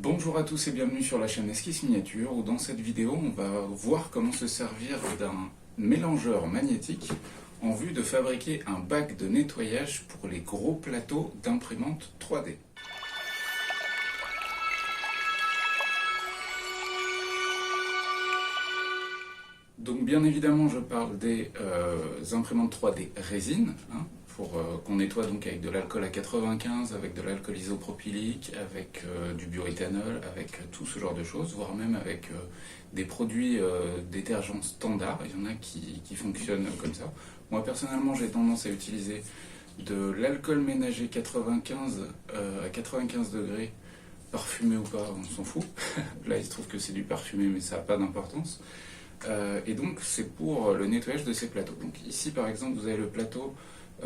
Bonjour à tous et bienvenue sur la chaîne Esquisse Miniature où dans cette vidéo on va voir comment se servir d'un mélangeur magnétique en vue de fabriquer un bac de nettoyage pour les gros plateaux d'imprimante 3D. Donc bien évidemment je parle des imprimantes 3D résine, pour qu'on nettoie donc avec de l'alcool à 95, avec de l'alcool isopropylique, avec du bioéthanol, avec tout ce genre de choses, voire même avec des produits détergents standards. Il y en a qui fonctionnent comme ça. Moi personnellement j'ai tendance à utiliser de l'alcool ménager 95 à 95 degrés, parfumé ou pas, on s'en fout. Là il se trouve que c'est du parfumé mais ça n'a pas d'importance. Et donc c'est pour le nettoyage de ces plateaux. Donc ici par exemple vous avez le plateau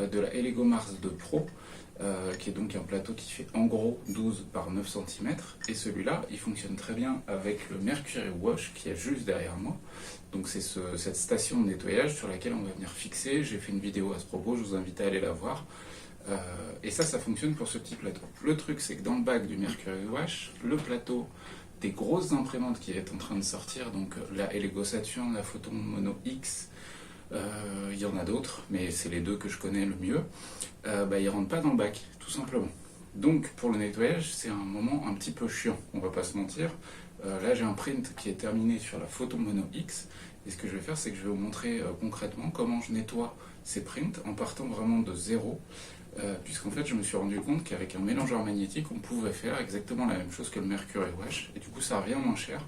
de la Elego Mars 2 Pro, qui est donc un plateau qui fait en gros 12 par 9 cm, et celui-là il fonctionne très bien avec le Mercury Wash qui est juste derrière moi. Donc c'est cette station de nettoyage sur laquelle on va venir fixer. J'ai fait une vidéo à ce propos, je vous invite à aller la voir. Et ça fonctionne pour ce petit plateau. Le truc c'est que dans le bac du Mercury Wash, le plateau des grosses imprimantes qui est en train de sortir, donc la Elego Saturn, la Photon Mono X, il y en a d'autres, mais c'est les deux que je connais le mieux, ils ne rentrent pas dans le bac, tout simplement. Donc pour le nettoyage, c'est un moment un petit peu chiant, on va pas se mentir. Là j'ai un print qui est terminé sur la Photon Mono X, et ce que je vais faire, c'est que je vais vous montrer concrètement comment je nettoie ces prints en partant vraiment de zéro, puisqu'en fait je me suis rendu compte qu'avec un mélangeur magnétique, on pouvait faire exactement la même chose que le Mercury Wash, et du coup ça revient moins cher,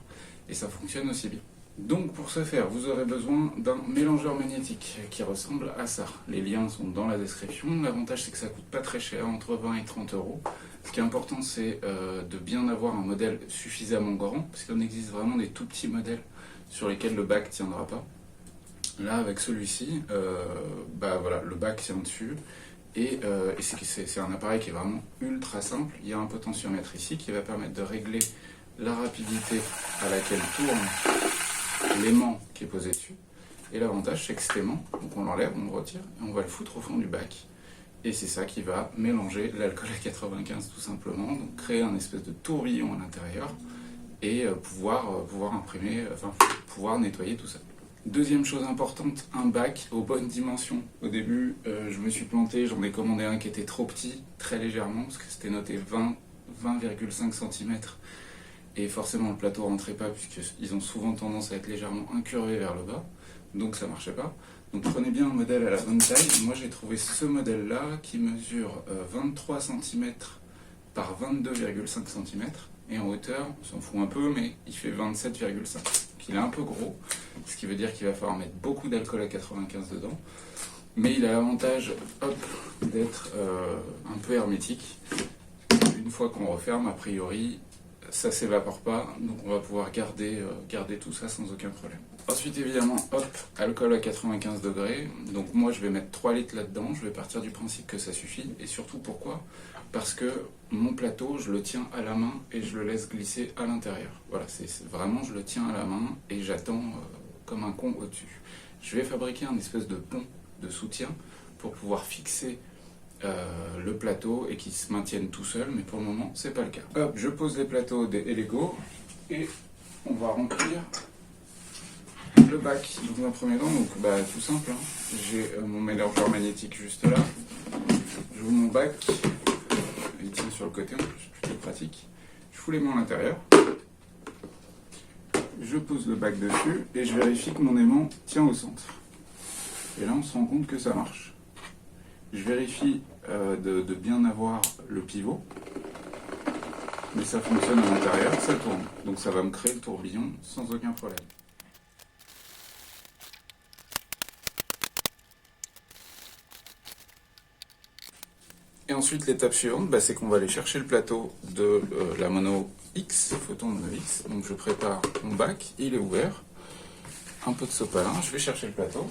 et ça fonctionne aussi bien. Donc pour ce faire, vous aurez besoin d'un mélangeur magnétique qui ressemble à ça. Les liens sont dans la description. L'avantage c'est que ça coûte pas très cher, entre 20 et 30 euros. Ce qui est important c'est de bien avoir un modèle suffisamment grand, parce qu'il en existe vraiment des tout petits modèles sur lesquels le bac ne tiendra pas. Là avec celui-ci, voilà, le bac tient dessus. Et c'est un appareil qui est vraiment ultra simple. Il y a un potentiomètre ici qui va permettre de régler la rapidité à laquelle tourne l'aimant qui est posé dessus. Et l'avantage c'est que cet aimant, donc on l'enlève, on le retire et on va le foutre au fond du bac. Et c'est ça qui va mélanger l'alcool à 95 tout simplement, donc créer un espèce de tourbillon à l'intérieur et pouvoir imprimer, pouvoir nettoyer tout ça. Deuxième chose importante, un bac aux bonnes dimensions. Au début, je me suis planté, j'en ai commandé un qui était trop petit, très légèrement, parce que c'était noté 20,5 cm. Et forcément le plateau rentrait pas, puisqu'ils ont souvent tendance à être légèrement incurvés vers le bas, donc ça marchait pas. Donc prenez bien un modèle à la bonne taille. Moi j'ai trouvé ce modèle là qui mesure 23 cm par 22,5 cm, et en hauteur, on s'en fout un peu, mais il fait 27,5. Donc il est un peu gros, ce qui veut dire qu'il va falloir mettre beaucoup d'alcool à 95 dedans, mais il a l'avantage d'être un peu hermétique. Une fois qu'on referme, a priori, ça s'évapore pas, donc on va pouvoir garder tout ça sans aucun problème. Ensuite évidemment, alcool à 95 degrés, donc moi je vais mettre 3 litres là-dedans, je vais partir du principe que ça suffit, et surtout pourquoi? Parce que mon plateau, je le tiens à la main et je le laisse glisser à l'intérieur. Voilà, c'est vraiment je le tiens à la main et j'attends comme un con au-dessus. Je vais fabriquer un espèce de pont de soutien pour pouvoir fixer le plateau et qu'ils se maintiennent tout seuls, mais pour le moment c'est pas le cas. Hop, je pose les plateaux des Elego et on va remplir le bac. Donc un premier temps, tout simple, j'ai mon mélangeur magnétique juste là, j'ouvre mon bac, il tient sur le côté en plus, plutôt pratique, je fous les mains à l'intérieur, je pose le bac dessus et je vérifie que mon aimant tient au centre. Et là on se rend compte que ça marche. Je vérifie de bien avoir le pivot, mais ça fonctionne à l'intérieur, ça tourne. Donc ça va me créer le tourbillon sans aucun problème. Et ensuite l'étape suivante, c'est qu'on va aller chercher le plateau de la Mono X, Photon Mono X. Donc je prépare mon bac, il est ouvert, un peu de sopalin, je vais chercher le plateau.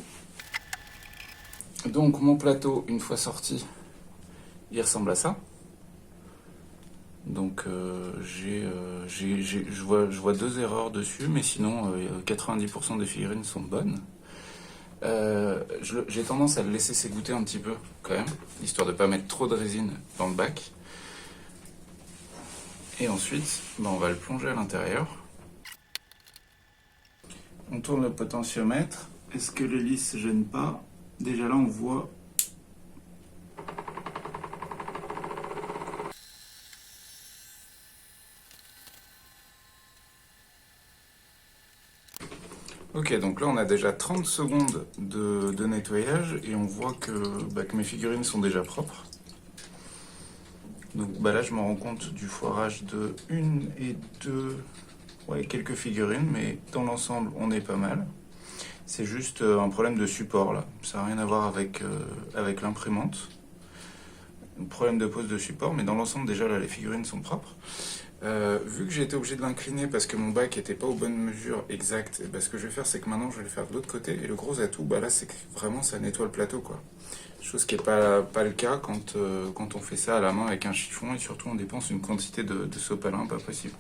Donc mon plateau, une fois sorti, il ressemble à ça. Donc je vois 2 erreurs dessus, mais sinon 90% des figurines sont bonnes. J'ai tendance à le laisser s'égoutter un petit peu quand même, histoire de ne pas mettre trop de résine dans le bac. Et ensuite, on va le plonger à l'intérieur. On tourne le potentiomètre. Est-ce que l'hélice ne gêne pas? Déjà là, on voit. Ok, donc là on a déjà 30 secondes de nettoyage et on voit que mes figurines sont déjà propres. Donc là je me rends compte du foirage de une et deux, ouais, quelques figurines, mais dans l'ensemble on est pas mal. C'est juste un problème de support là, ça n'a rien à voir avec l'imprimante. Un problème de pose de support, mais dans l'ensemble déjà là les figurines sont propres. Vu que j'ai été obligé de l'incliner parce que mon bac n'était pas aux bonnes mesures exactes, ce que je vais faire c'est que maintenant je vais le faire de l'autre côté. Et le gros atout là c'est que vraiment ça nettoie le plateau quoi. Chose qui n'est pas le cas quand on fait ça à la main avec un chiffon et surtout on dépense une quantité de sopalin pas possible.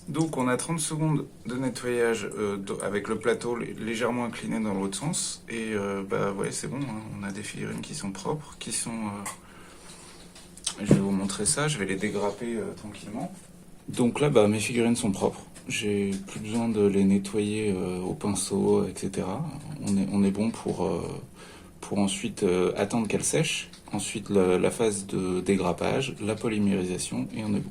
Donc on a 30 secondes de nettoyage avec le plateau légèrement incliné dans l'autre sens. Et ouais c'est bon, hein, on a des figurines qui sont propres, qui sont... je vais vous montrer ça, je vais les dégrapper tranquillement. Donc là mes figurines sont propres. J'ai plus besoin de les nettoyer au pinceau, etc. On est bon pour ensuite attendre qu'elles sèchent. Ensuite la phase de dégrappage, la polymérisation et on est bon.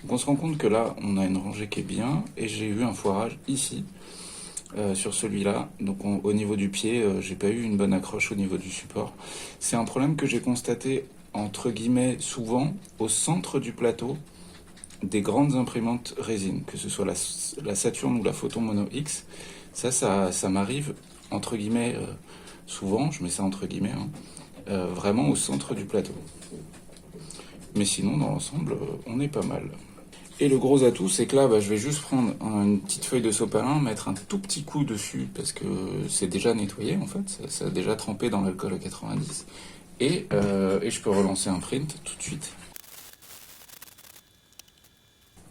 Donc on se rend compte que là, on a une rangée qui est bien, et j'ai eu un foirage ici, sur celui-là. Donc au niveau du pied, j'ai pas eu une bonne accroche au niveau du support. C'est un problème que j'ai constaté, entre guillemets, souvent, au centre du plateau des grandes imprimantes résine, que ce soit la Saturn ou la Photon Mono X. Ça m'arrive, entre guillemets, souvent, je mets ça entre guillemets, hein, vraiment au centre du plateau. Mais sinon, dans l'ensemble, on est pas mal. Et le gros atout, c'est que là, je vais juste prendre une petite feuille de sopalin, mettre un tout petit coup dessus, parce que c'est déjà nettoyé, en fait, ça a déjà trempé dans l'alcool à 90. Et je peux relancer un print tout de suite.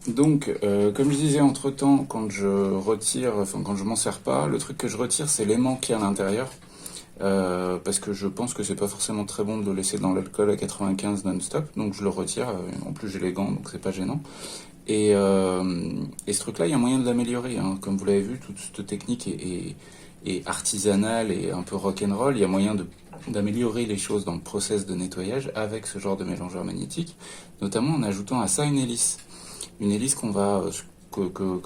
Donc, comme je disais entre-temps, quand je m'en sers pas, le truc que je retire, c'est l'aimant qui est à l'intérieur. Parce que je pense que c'est pas forcément très bon de le laisser dans l'alcool à 95 non-stop, donc je le retire. En plus j'ai les gants, donc c'est pas gênant. Et ce truc-là, il y a moyen de l'améliorer, hein. Comme vous l'avez vu, toute cette technique est artisanale et un peu rock'n'roll. Il y a moyen d'améliorer les choses dans le process de nettoyage avec ce genre de mélangeur magnétique, notamment en ajoutant à ça une hélice. Une hélice que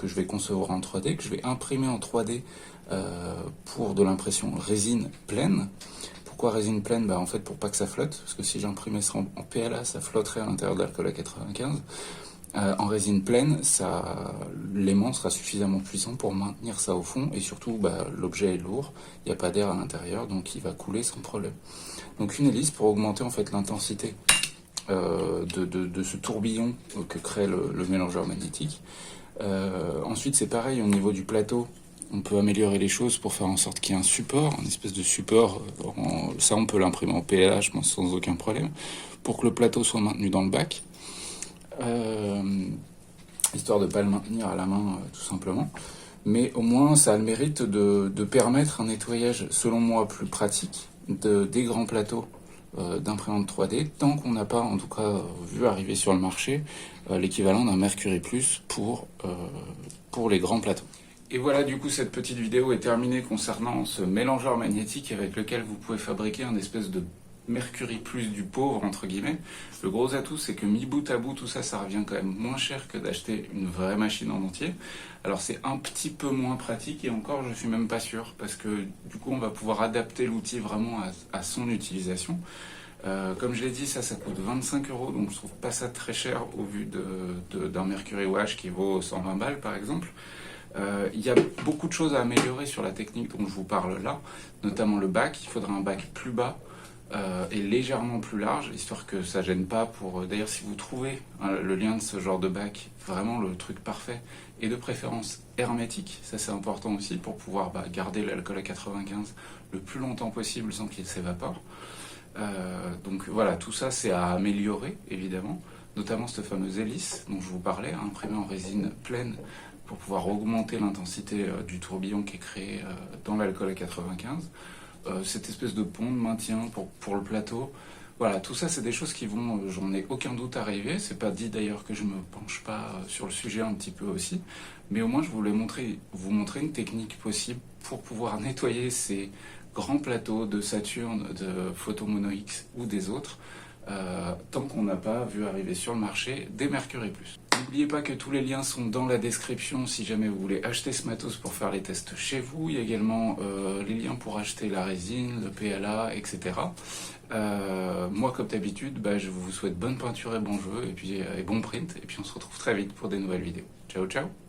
je vais concevoir en 3D, que je vais imprimer en 3D pour de l'impression résine pleine. Pourquoi résine pleine? En fait, pour pas que ça flotte, parce que si j'imprimais ça en PLA, ça flotterait à l'intérieur de l'alcool à 95. En résine pleine, l'aimant sera suffisamment puissant pour maintenir ça au fond, et surtout l'objet est lourd, il n'y a pas d'air à l'intérieur, donc il va couler sans problème. Donc une hélice pour augmenter en fait l'intensité de ce tourbillon que crée le mélangeur magnétique. Ensuite c'est pareil au niveau du plateau, on peut améliorer les choses pour faire en sorte qu'il y ait un support, une espèce de support, ça on peut l'imprimer en PLA je pense sans aucun problème, pour que le plateau soit maintenu dans le bac. Histoire de ne pas le maintenir à la main tout simplement, mais au moins ça a le mérite de permettre un nettoyage selon moi plus pratique des grands plateaux d'imprimante 3D, tant qu'on n'a pas en tout cas vu arriver sur le marché l'équivalent d'un Mercury Plus pour les grands plateaux. Et voilà, du coup cette petite vidéo est terminée concernant ce mélangeur magnétique avec lequel vous pouvez fabriquer un espèce de Mercury Plus du pauvre, entre guillemets. Le gros atout, c'est que mis bout à bout, tout ça, ça revient quand même moins cher que d'acheter une vraie machine en entier. Alors c'est un petit peu moins pratique, et encore, je suis même pas sûr, parce que du coup, on va pouvoir adapter l'outil vraiment à son utilisation. Comme je l'ai dit, ça coûte 25 €, donc je trouve pas ça très cher au vu d'un Mercury Wash qui vaut 120 balles, par exemple. Il y a beaucoup de choses à améliorer sur la technique dont je vous parle là, notamment le bac. Il faudra un bac plus bas, et légèrement plus large, histoire que ça gêne pas pour... D'ailleurs, si vous trouvez le lien de ce genre de bac, vraiment le truc parfait, et de préférence hermétique, ça c'est important aussi, pour pouvoir garder l'alcool à 95 le plus longtemps possible sans qu'il s'évapore. Donc voilà, tout ça c'est à améliorer, évidemment, notamment cette fameuse hélice dont je vous parlais, imprimée en résine pleine, pour pouvoir augmenter l'intensité du tourbillon qui est créé dans l'alcool à 95. cette espèce de pont de maintien pour le plateau. Voilà, tout ça, c'est des choses qui vont, j'en ai aucun doute, arriver. C'est pas dit d'ailleurs que je me penche pas sur le sujet un petit peu aussi, mais au moins je voulais vous montrer une technique possible pour pouvoir nettoyer ces grands plateaux de Saturn, de Photomono X ou des autres, tant qu'on n'a pas vu arriver sur le marché des Mercury Plus. N'oubliez pas que tous les liens sont dans la description si jamais vous voulez acheter ce matos pour faire les tests chez vous. Il y a également les liens pour acheter la résine, le PLA, etc. Moi, comme d'habitude, je vous souhaite bonne peinture et bon jeu, et puis et bon print, et puis on se retrouve très vite pour des nouvelles vidéos. Ciao, ciao!